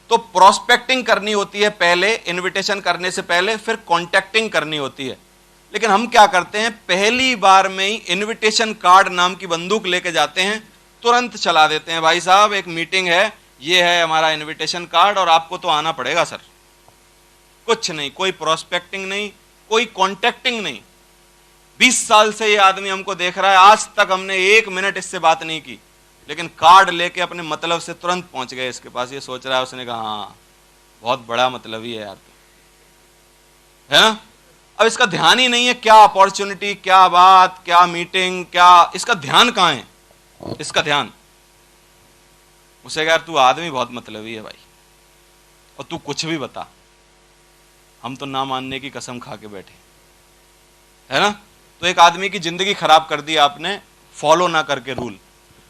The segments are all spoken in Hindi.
तो प्रोस्पेक्टिंग करनी होती है पहले, इनविटेशन करने से पहले, फिर कॉन्टैक्टिंग करनी होती है। लेकिन हम क्या करते हैं, पहली बार में ही इनविटेशन कार्ड नाम की बंदूक लेके जाते हैं, तुरंत चला देते हैं, भाई साहब एक मीटिंग है, ये है हमारा इनविटेशन कार्ड और आपको तो आना पड़ेगा सर। कुछ नहीं, कोई प्रोस्पेक्टिंग नहीं, कोई कॉन्टैक्टिंग नहीं। 20 साल से ये आदमी हमको देख रहा है, आज तक हमने 1 मिनट इससे बात नहीं की, लेकिन कार्ड लेके अपने मतलब से तुरंत पहुंच गए इसके पास। ये सोच रहा है, उसने कहा हाँ बहुत बड़ा मतलब ही है यार, है ना। अब इसका ध्यान ही नहीं है क्या अपॉर्चुनिटी, क्या बात, क्या मीटिंग, क्या, इसका ध्यान कहां है, इसका ध्यान। उसे यार तू आदमी बहुत मतलबी है भाई, और तू कुछ भी बता, हम तो ना मानने की कसम खा के बैठे, है ना। तो एक आदमी की जिंदगी खराब कर दी आपने, फॉलो ना करके रूल।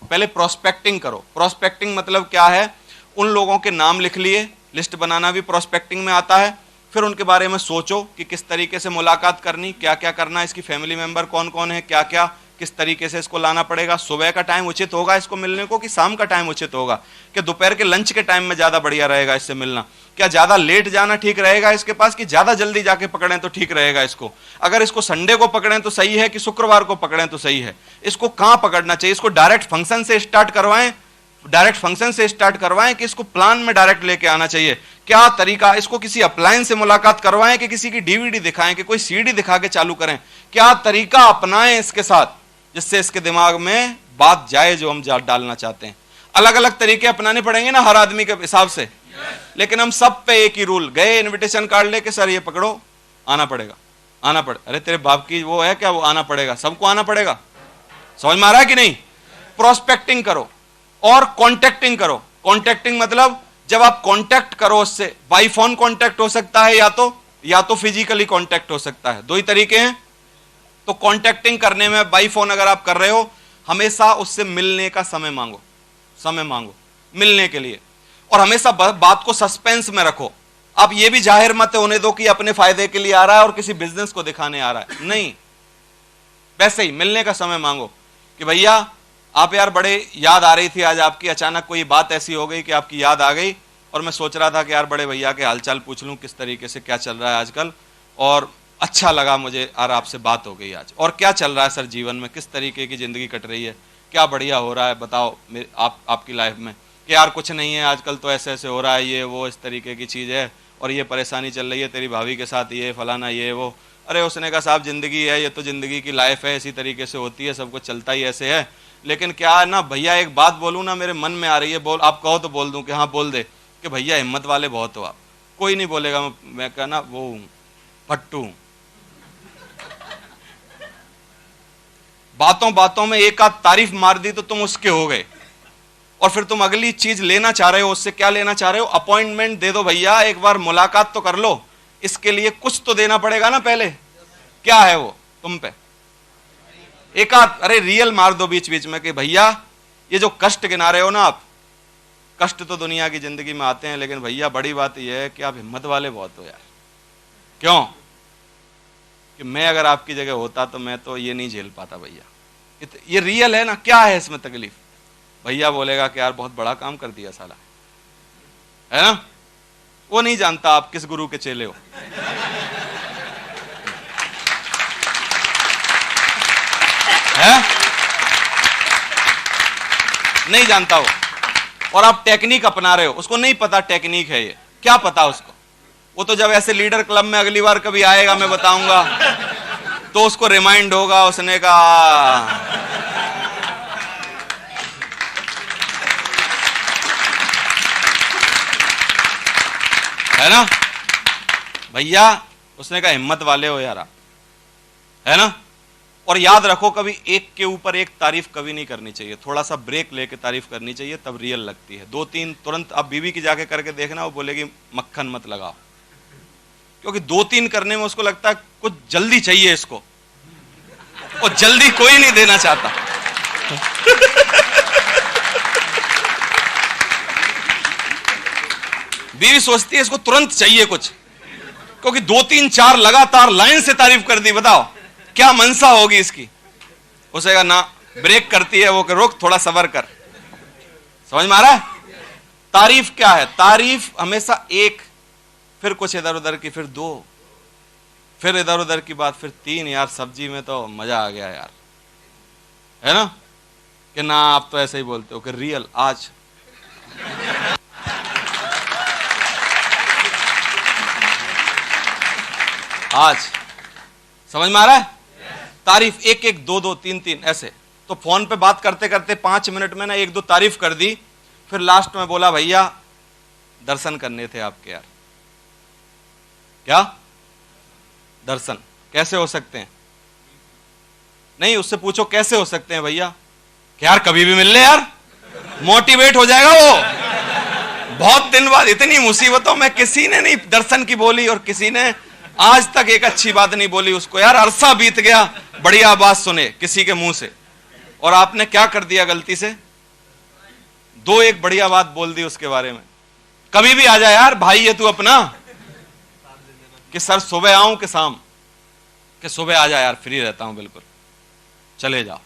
पहले प्रोस्पेक्टिंग करो। प्रोस्पेक्टिंग मतलब क्या है, उन लोगों के नाम लिख लिए, लिस्ट बनाना भी प्रोस्पेक्टिंग में आता है। फिर उनके बारे में सोचो कि किस तरीके से मुलाकात करनी, क्या क्या करना, इसकी फैमिली मेंबर कौन कौन है, क्या क्या, किस तरीके से इसको लाना पड़ेगा। सुबह का टाइम उचित होगा इसको मिलने को कि शाम का टाइम उचित होगा, कि दोपहर के लंच के टाइम में ज्यादा बढ़िया रहेगा इससे मिलना, क्या ज्यादा लेट जाना ठीक रहेगा इसके पास कि ज्यादा जल्दी जाके पकड़ें तो ठीक रहेगा इसको। अगर इसको संडे को पकड़ें तो सही है कि शुक्रवार को पकड़ें तो सही है, इसको कहां पकड़ना चाहिए, इसको डायरेक्ट फंक्शन से स्टार्ट करवाएं, कि इसको प्लान में डायरेक्ट लेके आना चाहिए, क्या तरीका, इसको किसी अप्लायंस से मुलाकात करवाएं कि किसी की डीवीडी दिखाएं कि कोई सीडी दिखा के चालू करें, क्या तरीका अपनाएं इसके साथ जिससे इसके दिमाग में बात जाए जो हम डालना चाहते हैं। अलग अलग तरीके अपनाने पड़ेंगे ना हर आदमी के हिसाब से, लेकिन हम सब पे एक ही रूल। गए इनविटेशन कार्ड लेके, सर ये पकड़ो, आना पड़ेगा, आना पड़े, अरे तेरे बाप की वो है क्या, वो आना पड़ेगा, सबको आना पड़ेगा। समझ में आ रहा है कि नहीं। प्रोस्पेक्टिंग करो और कॉन्टैक्टिंग करो। कॉन्टैक्टिंग मतलब जब आप कॉन्टैक्ट करो उससे, बाई फोन कॉन्टैक्ट हो सकता है या तो फिजिकली कॉन्टैक्ट हो सकता है, दो ही तरीके हैं। तो कॉन्टैक्टिंग करने में बाई फोन अगर आप कर रहे हो, हमेशा उससे मिलने का समय मांगो मिलने के लिए, और हमेशा बात को सस्पेंस में रखो। आप ये भी जाहिर मत होने दो कि अपने फायदे के लिए आ रहा है और किसी बिजनेस को दिखाने आ रहा है, नहीं। वैसे ही मिलने का समय मांगो कि भैया आप यार बड़े याद आ रही थी आज आपकी, अचानक कोई बात ऐसी हो गई कि आपकी याद आ गई, और मैं सोच रहा था कि यार बड़े भैया के हालचाल पूछ लूं, किस तरीके से क्या चल रहा है आजकल, और अच्छा लगा मुझे यार आपसे बात हो गई आज। और क्या चल रहा है सर जीवन में, किस तरीके की जिंदगी कट रही है, क्या बढ़िया हो रहा है बताओ आपकी लाइफ में। कि यार कुछ नहीं है, आजकल तो ऐसे ऐसे हो रहा है, ये वो इस तरीके की चीज़ है, और ये परेशानी चल रही है तेरी भाभी के साथ, ये फलाना ये वो। अरे उसने कहा साहब जिंदगी है, ये तो जिंदगी की लाइफ है, इसी तरीके से होती है, सब कुछ चलता ही ऐसे है। लेकिन क्या है ना भैया, एक बात बोलूँ ना, मेरे मन में आ रही है, बोल, आप कहो तो बोल दूं कि हाँ बोल दे, कि भैया हिम्मत वाले बहुत हो आप। कोई नहीं बोलेगा, मैं कहना वो फट्टू। बातों बातों में एक आध तारीफ मार दी तो तुम उसके हो गए, और फिर तुम अगली चीज लेना चाह रहे हो। उससे क्या लेना चाह रहे हो, अपॉइंटमेंट दे दो भैया, एक बार मुलाकात तो कर लो। इसके लिए कुछ तो देना पड़ेगा ना पहले। क्या है वो तुम पे, एक आध अरे रियल मार दो बीच बीच में कि भैया ये जो कष्ट गिना रहे हो ना आप, कष्ट तो दुनिया की जिंदगी में आते हैं, लेकिन भैया बड़ी बात यह है कि आप हिम्मत वाले बहुत हो यार। क्यों कि मैं अगर आपकी जगह होता तो मैं तो ये नहीं झेल पाता भैया। ये रियल है ना, क्या है इसमें तकलीफ। भैया बोलेगा कि यार बहुत बड़ा काम कर दिया साला, है ना। वो नहीं जानता आप किस गुरु के चेले हो, है नहीं जानता वो। और आप टेक्निक अपना रहे हो, उसको नहीं पता टेक्निक है ये, क्या पता उसको। वो तो जब ऐसे लीडर क्लब में अगली बार कभी आएगा मैं बताऊंगा तो उसको रिमाइंड होगा, उसने कहा है ना भैया, उसने कहा हिम्मत वाले हो यार आप, है ना। और याद रखो कभी एक के ऊपर एक तारीफ कभी नहीं करनी चाहिए, थोड़ा सा ब्रेक लेके तारीफ करनी चाहिए, तब रियल लगती है। 2-3 तुरंत अब बीवी की जाके करके देखना, वो बोलेगी मक्खन मत लगाओ, क्योंकि 2-3 करने में उसको लगता है कुछ जल्दी चाहिए इसको, और जल्दी कोई नहीं देना चाहता। बीवी सोचती है इसको तुरंत चाहिए कुछ, क्योंकि 2-3-4 लगातार लाइन से तारीफ कर दी, बताओ क्या मनसा होगी इसकी। उसे कहा ना, ब्रेक करती है वो, रोक थोड़ा सबर कर। समझ में आ रहा है। तारीफ क्या है? तारीफ हमेशा एक, फिर कुछ इधर उधर की, फिर दो, फिर इधर उधर की बात, फिर तीन। यार सब्जी में तो मजा आ गया यार, है ना? कि ना आप तो ऐसे ही बोलते हो कि रियल आज। आज समझ में आ रहा है? तारीफ एक एक, दो दो, तीन तीन, ऐसे। तो फोन पे बात करते करते 5 मिनट में ना एक दो तारीफ कर दी, फिर लास्ट में बोला भैया दर्शन करने थे आपके। यार क्या दर्शन कैसे हो सकते हैं? नहीं, उससे पूछो कैसे हो सकते हैं भैया, कि यार कभी भी मिल ले यार, मोटिवेट हो जाएगा वो। बहुत दिन बाद इतनी मुसीबतों में किसी ने नहीं दर्शन की बोली, और किसी ने आज तक एक अच्छी बात नहीं बोली उसको। यार अरसा बीत गया बढ़िया बात सुने किसी के मुंह से, और आपने क्या कर दिया गलती से? दो एक बढ़िया बात बोल दी उसके बारे में। कभी भी आ जाए यार, भाई है तू अपना, कि सर सुबह आऊं कि शाम? कि सुबह आ जाए यार, फ्री रहता हूं बिल्कुल, चले जाओ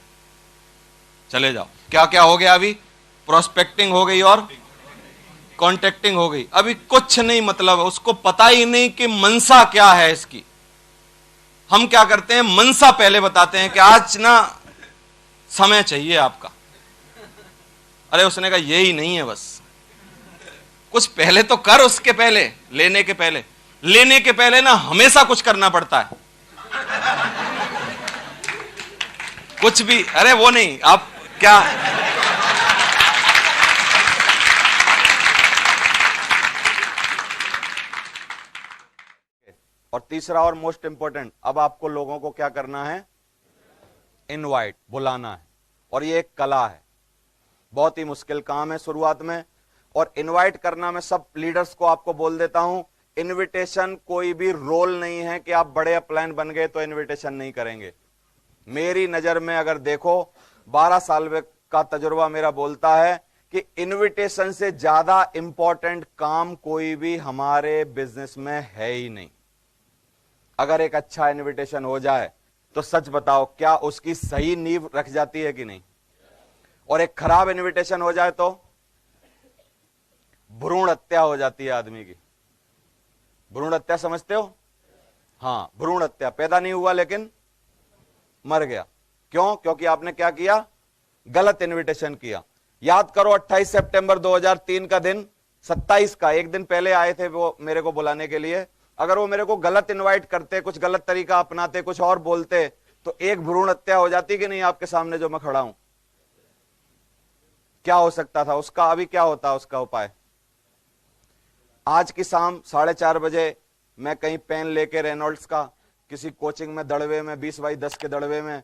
चले जाओ। क्या क्या हो गया अभी? प्रोस्पेक्टिंग हो गई और कॉन्टेक्टिंग हो गई। अभी कुछ नहीं मतलब है, उसको पता ही नहीं कि मनसा क्या है इसकी। हम क्या करते हैं, मनसा पहले बताते हैं कि आज ना समय चाहिए आपका। अरे उसने कहा यही नहीं है, बस कुछ पहले तो कर, उसके पहले, लेने के पहले। लेने के पहले ना हमेशा कुछ करना पड़ता है, कुछ भी। अरे वो नहीं, आप क्या, और तीसरा और मोस्ट इंपॉर्टेंट, अब आपको लोगों को क्या करना है? इनवाइट, बुलाना है। और ये एक कला है, बहुत ही मुश्किल काम है शुरुआत में। और इनवाइट करना, मैं सब लीडर्स को आपको बोल देता हूं, इनविटेशन कोई भी रोल नहीं है कि आप बड़े अपलाइन बन गए तो इनविटेशन नहीं करेंगे। मेरी नजर में अगर देखो, 12 साल का तजुर्बा मेरा बोलता है कि इनविटेशन से ज्यादा इंपॉर्टेंट काम कोई भी हमारे बिजनेस में है ही नहीं। अगर एक अच्छा इनविटेशन हो जाए तो सच बताओ, क्या उसकी सही नींव रख जाती है कि नहीं? और एक खराब इनविटेशन हो जाए तो भ्रूण हत्या हो जाती है आदमी की। भ्रूण हत्या समझते हो? हाँ, भ्रूण हत्या, पैदा नहीं हुआ लेकिन मर गया। क्यों? क्योंकि आपने क्या किया? गलत इनविटेशन किया। याद करो 28 सितंबर 2003 का दिन, 27 का, एक दिन पहले आए थे वो मेरे को बुलाने के लिए। अगर वो मेरे को गलत इनवाइट करते, कुछ गलत तरीका अपनाते, कुछ और बोलते, तो एक भ्रूण हत्या हो जाती कि नहीं आपके सामने जो मैं खड़ा हूं? क्या हो सकता था उसका? अभी क्या होता उसका उपाय? आज की शाम 4:30 बजे मैं कहीं पेन लेके रेनॉल्ड्स का किसी कोचिंग में दड़वे में 20x10 के दड़वे में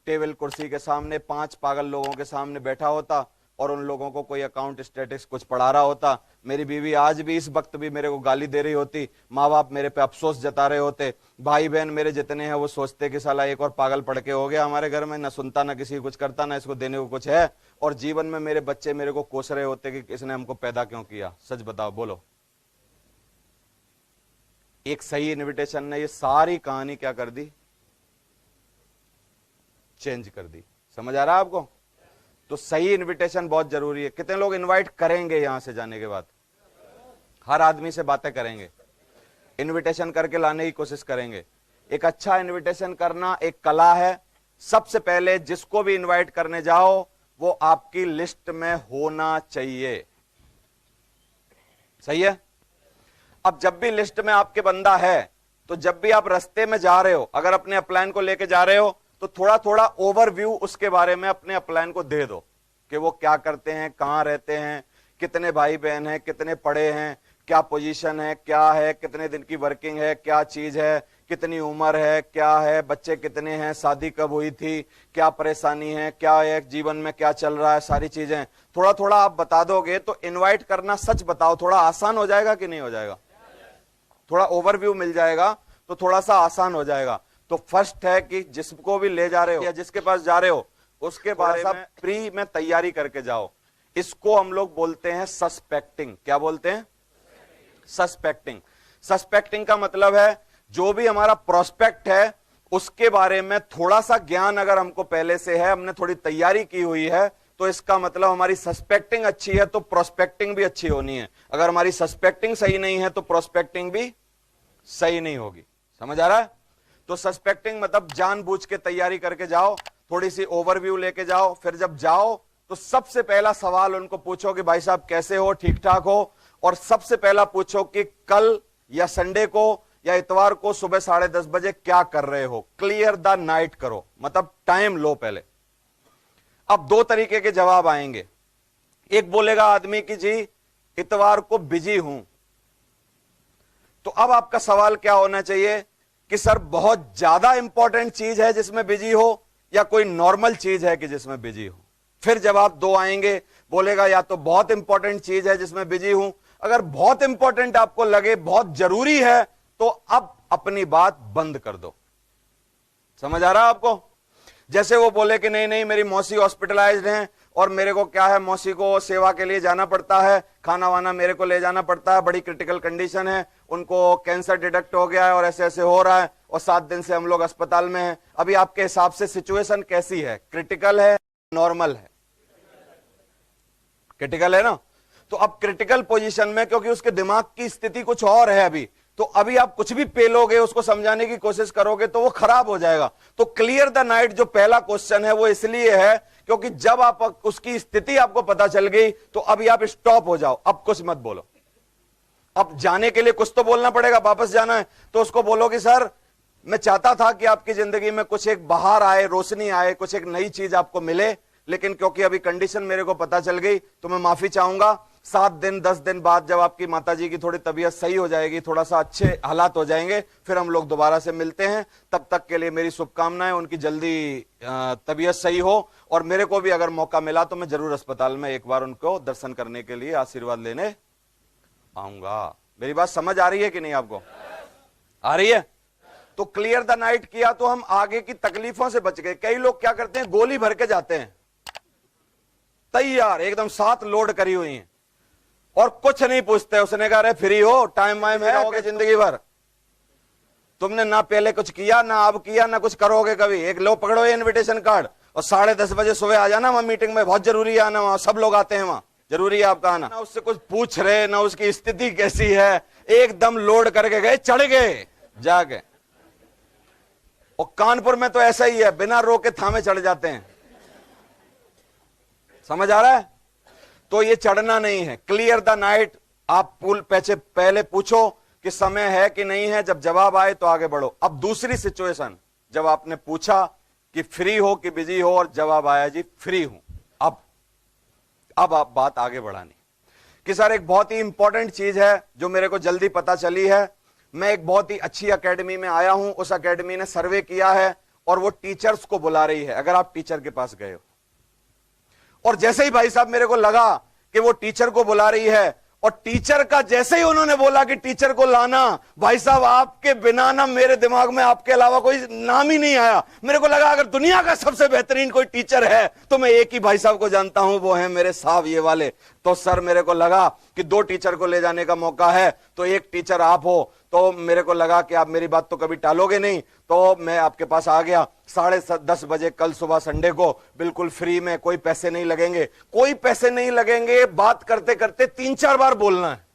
टेबल कुर्सी के सामने 5 पागल लोगों के सामने बैठा होता और उन लोगों को कोई अकाउंट स्टेटिक्स कुछ पढ़ा रहा होता। मेरी बीवी आज भी इस वक्त भी मेरे को गाली दे रही होती, माँ बाप मेरे पे अफसोस जता रहे होते, भाई बहन मेरे जितने हैं वो सोचते कि साला एक और पागल पड़ के हो गया हमारे घर में, ना सुनता ना किसी कुछ करता, ना इसको देने को कुछ है। और जीवन में मेरे बच्चे मेरे को कोस रहे होते कि इसने हमको पैदा क्यों किया। सच बताओ, बोलो। एक सही इनविटेशन ने ये सारी कहानी क्या कर दी? चेंज कर दी। समझ आ रहा है आपको? तो सही इनविटेशन बहुत जरूरी है। कितने लोग इनवाइट करेंगे यहां से जाने के बाद? हर आदमी से बातें करेंगे, इनविटेशन करके लाने की कोशिश करेंगे। एक अच्छा इनविटेशन करना एक कला है। सबसे पहले जिसको भी इनवाइट करने जाओ वो आपकी लिस्ट में होना चाहिए। सही है? अब जब भी लिस्ट में आपके बंदा है, तो जब भी आप रास्ते में जा रहे हो, अगर अपने अपलाइन को लेके जा रहे हो, तो थोड़ा थोड़ा ओवरव्यू उसके बारे में अपने अपलाइन को दे दो कि वो क्या करते हैं, कहां रहते हैं, कितने भाई बहन हैं, कितने पढ़े हैं, क्या पोजीशन है, क्या है, कितने दिन की वर्किंग है, क्या चीज है, कितनी उम्र है, क्या है, बच्चे कितने हैं, शादी कब हुई थी, क्या परेशानी है, क्या है जीवन में, क्या चल रहा है, सारी चीजें थोड़ा थोड़ा आप बता दोगे तो इनवाइट करना, सच बताओ, थोड़ा आसान हो जाएगा कि नहीं हो जाएगा? थोड़ा ओवरव्यू मिल जाएगा तो थोड़ा सा आसान हो जाएगा। तो फर्स्ट है कि जिसको भी ले जा रहे हो या जिसके पास जा रहे हो उसके बारे में प्री में तैयारी करके जाओ। इसको हम लोग बोलते हैं सस्पेक्टिंग। क्या बोलते हैं? सस्पेक्टिंग। सस्पेक्टिंग का मतलब है जो भी हमारा प्रोस्पेक्ट है उसके बारे में थोड़ा सा ज्ञान अगर हमको पहले से है, हमने थोड़ी तैयारी की हुई है, तो इसका मतलब हमारी सस्पेक्टिंग अच्छी है तो प्रोस्पेक्टिंग भी अच्छी होनी है। अगर हमारी सस्पेक्टिंग सही नहीं है तो प्रोस्पेक्टिंग भी सही नहीं होगी। समझ आ रहा है? तो सस्पेक्टिंग मतलब जानबूझ के तैयारी करके जाओ, थोड़ी सी ओवरव्यू लेके जाओ, फिर जब जाओ तो सबसे पहला सवाल उनको पूछो कि भाई साहब कैसे हो, ठीक ठाक हो, और सबसे पहला पूछो कि कल या संडे को या इतवार को सुबह 10:30 बजे क्या कर रहे हो। क्लियर द नाइट करो, मतलब टाइम लो पहले। अब दो तरीके के जवाब आएंगे। एक बोलेगा आदमी कि जी इतवार को बिजी हूं, तो अब आपका सवाल क्या होना चाहिए कि सर बहुत ज्यादा इंपॉर्टेंट चीज है जिसमें बिजी हो या कोई नॉर्मल चीज है कि जिसमें बिजी हो। फिर जवाब दो आएंगे, बोलेगा या तो बहुत इंपॉर्टेंट चीज है जिसमें बिजी हूं, अगर बहुत इंपॉर्टेंट आपको लगे, बहुत जरूरी है, तो अब अपनी बात बंद कर दो। समझ आ रहा है आपको? जैसे वो बोले कि नहीं नहीं मेरी मौसी हॉस्पिटलाइज्ड हैं और मेरे को क्या है, मौसी को सेवा के लिए जाना पड़ता है, खाना वाना मेरे को ले जाना पड़ता है, बड़ी क्रिटिकल कंडीशन है, उनको कैंसर डिटेक्ट हो गया है और ऐसे ऐसे हो रहा है और 7 दिन से हम लोग अस्पताल में हैं। अभी आपके हिसाब से सिचुएशन कैसी है? क्रिटिकल है, नॉर्मल है? क्रिटिकल है ना। तो अब क्रिटिकल पोजीशन में, क्योंकि उसके दिमाग की स्थिति कुछ और है अभी, तो अभी आप कुछ भी पेलोगे, उसको समझाने की कोशिश करोगे तो वो खराब हो जाएगा। तो क्लियर द नाइट जो पहला क्वेश्चन है वो इसलिए है क्योंकि जब आप उसकी स्थिति आपको पता चल गई तो अभी आप स्टॉप हो जाओ, अब कुछ मत बोलो। अब जाने के लिए कुछ तो बोलना पड़ेगा, वापस जाना है तो उसको बोलो कि सर मैं चाहता था कि आपकी जिंदगी में कुछ एक बाहर आए, रोशनी आए, कुछ एक नई चीज आपको मिले, लेकिन क्योंकि अभी कंडीशन मेरे को पता चल गई तो मैं माफी चाहूंगा। 7 दिन 10 दिन बाद जब आपकी माताजी की थोड़ी तबीयत सही हो जाएगी, थोड़ा सा अच्छे हालात हो जाएंगे, फिर हम लोग दोबारा से मिलते हैं। तब तक के लिए मेरी शुभकामनाएं, उनकी जल्दी तबीयत सही हो, और मेरे को भी अगर मौका मिला तो मैं जरूर अस्पताल में एक बार उनको दर्शन करने के लिए, आशीर्वाद लेने आऊंगा। मेरी बात समझ आ रही है कि नहीं आपको? आ रही है? तो क्लियर द नाइट किया तो हम आगे की तकलीफों से बच गए। कई लोग क्या करते हैं, गोली भर के जाते हैं, तैयार एकदम 7 लोड करी हुई हैं और कुछ नहीं पूछते। उसने कहा अरे फ्री हो, टाइम वाइम है, रहोगे जिंदगी भर, तुमने ना पहले कुछ किया, ना अब किया, ना कुछ करोगे कभी। एक लो पकड़ो ये इनविटेशन कार्ड और 10:30 बजे सुबह आ जाना, वहां मीटिंग में बहुत जरूरी है आना, वहां सब लोग आते हैं, वहां जरूरी है आपका आना। ना उससे कुछ पूछ रहे, ना उसकी स्थिति कैसी है, एकदम लोड करके गए, चढ़ गए जाके। और कानपुर में तो ऐसा ही है, बिना रोके थामे चढ़ जाते हैं। समझ आ रहा है? तो ये चढ़ना नहीं है। क्लियर द नाइट, आप पहले पूछो कि समय है कि नहीं है, जब जवाब आए तो आगे बढ़ो। अब दूसरी सिचुएशन, जब आपने पूछा कि फ्री हो कि बिजी हो और जवाब आया जी फ्री हूं, अब आप बात आगे बढ़ानी कि सर एक बहुत ही इंपॉर्टेंट चीज है जो मेरे को जल्दी पता चली है। मैं एक बहुत ही अच्छी एकेडमी में आया हूं, उस एकेडमी ने सर्वे किया है और वो टीचर्स को बुला रही है। अगर आप टीचर के पास गए हो और जैसे ही भाई साहब मेरे को लगा कि वो टीचर को बुला रही है, और टीचर का जैसे ही उन्होंने बोला कि टीचर को लाना, भाई साहब आपके बिना ना मेरे दिमाग में आपके अलावा कोई नाम ही नहीं आया। मेरे को लगा अगर दुनिया का सबसे बेहतरीन कोई टीचर है तो मैं एक ही भाई साहब को जानता हूं, वो है मेरे साहब ये वाले। तो सर मेरे को लगा कि 2 टीचर को ले जाने का मौका है, तो एक टीचर आप हो, तो मेरे को लगा कि आप मेरी बात तो कभी टालोगे नहीं, तो मैं आपके पास आ गया। 10:30 बजे कल सुबह संडे को, बिल्कुल फ्री में, कोई पैसे नहीं लगेंगे, कोई पैसे नहीं लगेंगे। बात करते करते 3-4 बार बोलना है,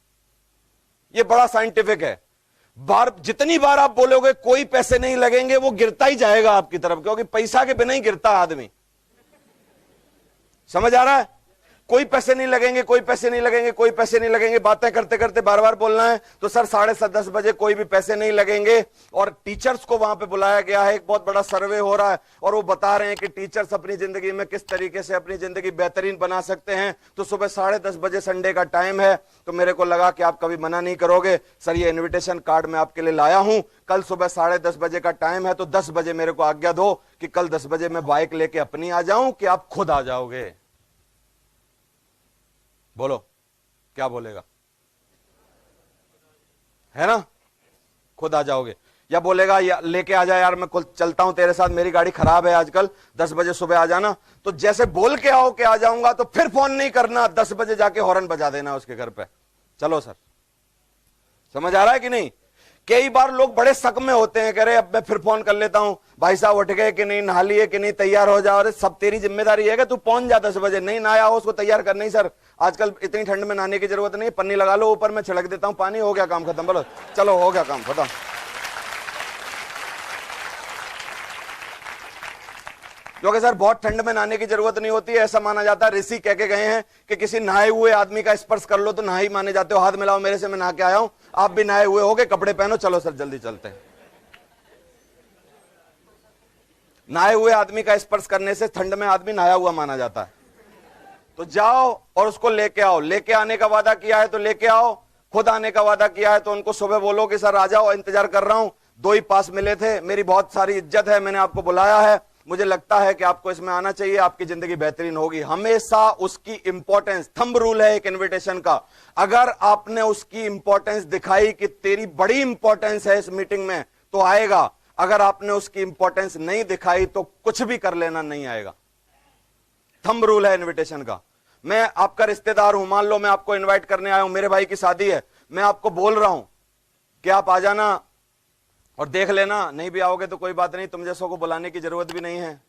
ये बड़ा साइंटिफिक है। जितनी बार आप बोलोगे कोई पैसे नहीं लगेंगे, वो गिरता ही जाएगा आपकी तरफ, क्योंकि पैसा के बिना ही गिरता आदमी। समझ आ रहा है? कोई पैसे नहीं लगेंगे, कोई पैसे नहीं लगेंगे, कोई पैसे नहीं लगेंगे, बातें करते करते बार बार बोलना है। तो सर 10:30 बजे कोई भी पैसे नहीं लगेंगे, और टीचर्स को वहां पे बुलाया गया है, एक बहुत बड़ा सर्वे हो रहा है और वो बता रहे हैं कि टीचर्स अपनी जिंदगी में किस तरीके से अपनी जिंदगी बेहतरीन बना सकते हैं। तो सुबह 10:30 बजे संडे का टाइम है, तो मेरे को लगा कि आप कभी मना नहीं करोगे। सर ये इन्विटेशन कार्ड मैं आपके लिए लाया हूं, कल सुबह 10:30 बजे का टाइम है, तो 10 बजे मेरे को आज्ञा दो कि कल 10 बजे मैं बाइक लेके अपनी आ जाऊं कि आप खुद आ जाओगे। बोलो क्या बोलेगा? है ना, खुद आ जाओगे, या बोलेगा या लेके आ जा यार, मैं चलता हूं तेरे साथ, मेरी गाड़ी खराब है आजकल, 10 बजे सुबह आ जाना। तो जैसे बोल के आओ कि आ जाऊंगा, तो फिर फोन नहीं करना, 10 बजे जाके हॉर्न बजा देना उसके घर पे, चलो सर। समझ आ रहा है कि नहीं? कई बार लोग बड़े शक में होते हैं, कह रहे अब मैं फिर फोन कर लेता हूं, भाई साहब उठ गए कि नहीं, नहा लिए कि नहीं, तैयार हो जाओ। अरे सब तेरी जिम्मेदारी है कि तू पहुंच जा 10 बजे, नहीं नहाया हो उसको तैयार कर। नहीं सर, आजकल इतनी ठंड में नहाने की जरूरत नहीं, पन्नी लगा लो ऊपर, मैं छिड़क देता हूं पानी, हो गया काम खत्म। बोलो चलो हो गया काम खत्म। क्योंकि सर बहुत ठंड में नहाने की जरूरत नहीं होती है, ऐसा माना जाता है, ऋषि कह के गए हैं कि किसी नहाए हुए आदमी का स्पर्श कर लो तो नहाई माने जाते हो। हाथ मिलाओ मेरे से, मैं नहा के आया हूं, आप भी नहाए हुए होगे, कपड़े पहनो, चलो सर जल्दी चलते हैं। नहाए हुए आदमी का स्पर्श करने से ठंड में आदमी नहाया हुआ माना जाता है। तो जाओ और उसको लेके आओ, लेके आने का वादा किया है तो लेके आओ, खुद आने का वादा किया है तो उनको सुबह बोलो कि सर आ जाओ, इंतजार कर रहा हूं, 2 ही पास मिले थे, मेरी बहुत सारी इज्जत है, मैंने आपको बुलाया है, मुझे लगता है कि आपको इसमें आना चाहिए, आपकी जिंदगी बेहतरीन होगी। हमेशा उसकी इंपॉर्टेंस, थंब रूल है एक इनविटेशन का, अगर आपने उसकी इंपॉर्टेंस दिखाई कि तेरी बड़ी इंपॉर्टेंस है इस मीटिंग में तो आएगा, अगर आपने उसकी इंपॉर्टेंस नहीं दिखाई तो कुछ भी कर लेना, नहीं आएगा। थंब रूल है इनविटेशन का। मैं आपका रिश्तेदार हूं, मान लो मैं आपको इनवाइट करने आया हूं, मेरे भाई की शादी है, मैं आपको बोल रहा हूं कि आप आ जाना और देख लेना, नहीं भी आओगे तो कोई बात नहीं, तुम जैसों को बुलाने की जरूरत भी नहीं है।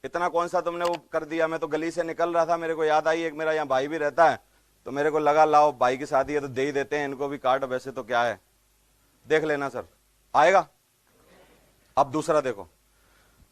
इतना कौन सा तुमने वो कर दिया। मैं तो गली से निकल रहा था, मेरे को याद आई एक मेरा यहाँ भाई भी रहता है, तो मेरे को लगा लाओ भाई की शादी है तो दे ही देते हैं इनको भी कार्ड, वैसे तो क्या है, देख लेना सर आएगा। अब दूसरा देखो,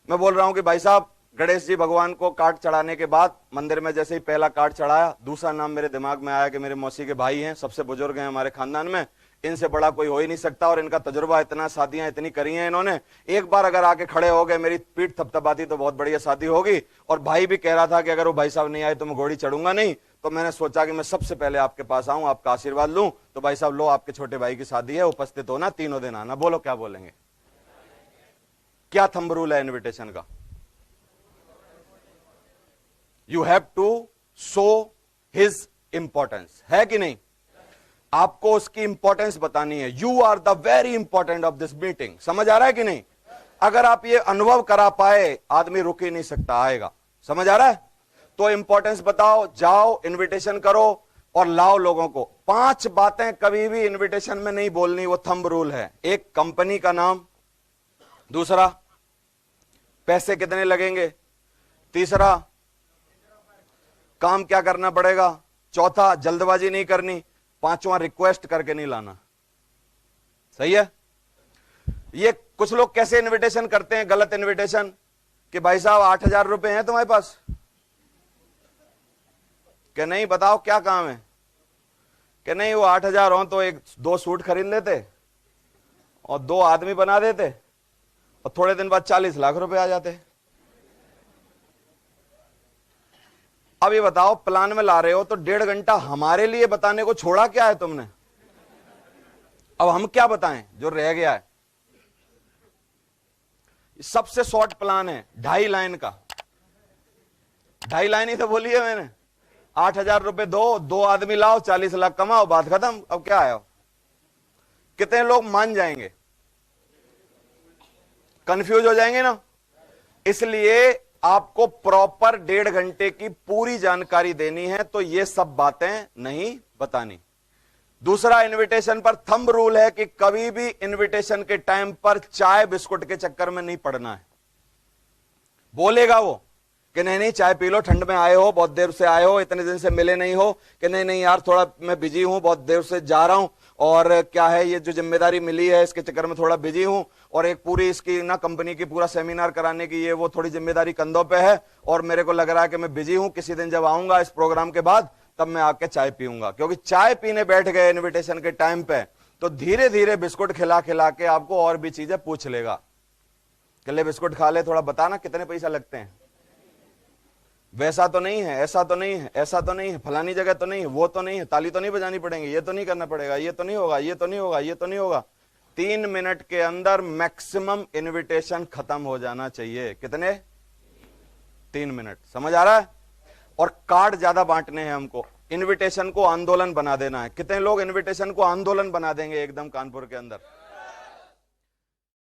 मैं बोल रहा हूं कि भाई साहब गणेश जी भगवान को कार्ड चढ़ाने के बाद मंदिर में जैसे ही पहला कार्ड चढ़ाया, दूसरा नाम मेरे दिमाग में आया कि मेरे मौसी के भाई हैं, सबसे बुजुर्ग हैं हमारे खानदान में, इनसे बड़ा कोई हो ही नहीं सकता और इनका तजुर्बा इतना, शादियां इतनी करी हैं इन्होंने, एक बार अगर आके खड़े हो गए, मेरी पीठ थपथपाती तो बहुत बढ़िया शादी होगी। और भाई भी कह रहा था कि अगर वो भाई साहब नहीं आए तो मैं घोड़ी चढ़ूंगा नहीं, तो मैंने सोचा कि मैं सबसे पहले आपके पास आऊं, आपका आशीर्वाद लूं। तो भाई साहब लो, आपके छोटे भाई की शादी है, उपस्थित होना, तीनों दिन आना। बोलो क्या बोलेंगे? क्या थंब रूल है इन्विटेशन का? You have to show his importance, है कि नहीं? आपको उसकी इंपॉर्टेंस बतानी है। You are the very important of this meeting. समझ आ रहा है कि नहीं? अगर आप ये अनुभव करा पाए, आदमी रुक ही नहीं सकता, आएगा। समझ आ रहा है? तो इंपॉर्टेंस बताओ, जाओ इनविटेशन करो और लाओ लोगों को। 5 बातें कभी भी इनविटेशन में नहीं बोलनी, वो थंब रूल है। एक, कंपनी का नाम। दूसरा, पैसे कितने लगेंगे। तीसरा, काम क्या करना पड़ेगा। चौथा, जल्दबाजी नहीं करनी। 5वां, रिक्वेस्ट करके नहीं लाना। सही है? ये कुछ लोग कैसे इनविटेशन करते हैं, गलत इनविटेशन, कि भाई साहब 8,000 रुपए हैं तुम्हारे पास, कि नहीं बताओ क्या काम है, कि नहीं वो 8,000 हो तो 2 सूट खरीद लेते और 2 आदमी बना देते और थोड़े दिन बाद 40 लाख रुपए आ जाते। अब ये बताओ, प्लान में ला रहे हो तो 1.5 घंटा हमारे लिए बताने को छोड़ा क्या है तुमने? अब हम क्या बताएं जो रह गया है? सबसे शॉर्ट प्लान है 2.5 लाइन का। 2.5 लाइन ही तो बोली है मैंने। 8,000 रुपए दो, 2 आदमी लाओ, 40 लाख कमाओ, बात खत्म। अब क्या है? कितने लोग मान जाएंगे? कंफ्यूज हो जाएंगे ना। इसलिए आपको प्रॉपर 1.5 घंटे की पूरी जानकारी देनी है, तो ये सब बातें नहीं बतानी। दूसरा, इनविटेशन पर थंब रूल है कि कभी भी इनविटेशन के टाइम पर चाय बिस्कुट के चक्कर में नहीं पड़ना है। बोलेगा वो कि नहीं नहीं चाय पी लो, ठंड में आए हो, बहुत देर से आए हो, इतने दिन से मिले नहीं हो, कि नहीं नहीं यार थोड़ा मैं बिजी हूं, बहुत देर से जा रहा हूं, और क्या है ये जो जिम्मेदारी मिली है इसके चक्कर में थोड़ा बिजी हूं, और एक पूरी इसकी ना कंपनी की पूरा सेमिनार कराने की ये वो थोड़ी जिम्मेदारी कंधों पे है, और मेरे को लग रहा है कि मैं बिजी हूं, किसी दिन जब आऊंगा इस प्रोग्राम के बाद तब मैं आके चाय पीऊंगा। क्योंकि चाय पीने बैठ गए इन्विटेशन के टाइम पे तो धीरे धीरे बिस्कुट खिला खिला के आपको और भी चीजें पूछ लेगा कि ले बिस्कुट खा ले, थोड़ा बताना कितने पैसा लगते हैं, वैसा तो नहीं है, ऐसा तो नहीं है, ऐसा तो नहीं है, फलानी जगह तो नहीं है, वो तो नहीं है, ताली तो नहीं बजानी पड़ेगी, ये तो नहीं करना पड़ेगा, ये तो नहीं होगा, ये तो नहीं होगा, ये तो नहीं होगा। 3 मिनट के अंदर मैक्सिमम इनविटेशन खत्म हो जाना चाहिए। कितने? 3 मिनट। समझ आ रहा है? और कार्ड ज्यादा बांटने हैं हमको। इनविटेशन को आंदोलन बना देना है। कितने लोग इनविटेशन को आंदोलन बना देंगे एकदम कानपुर के अंदर?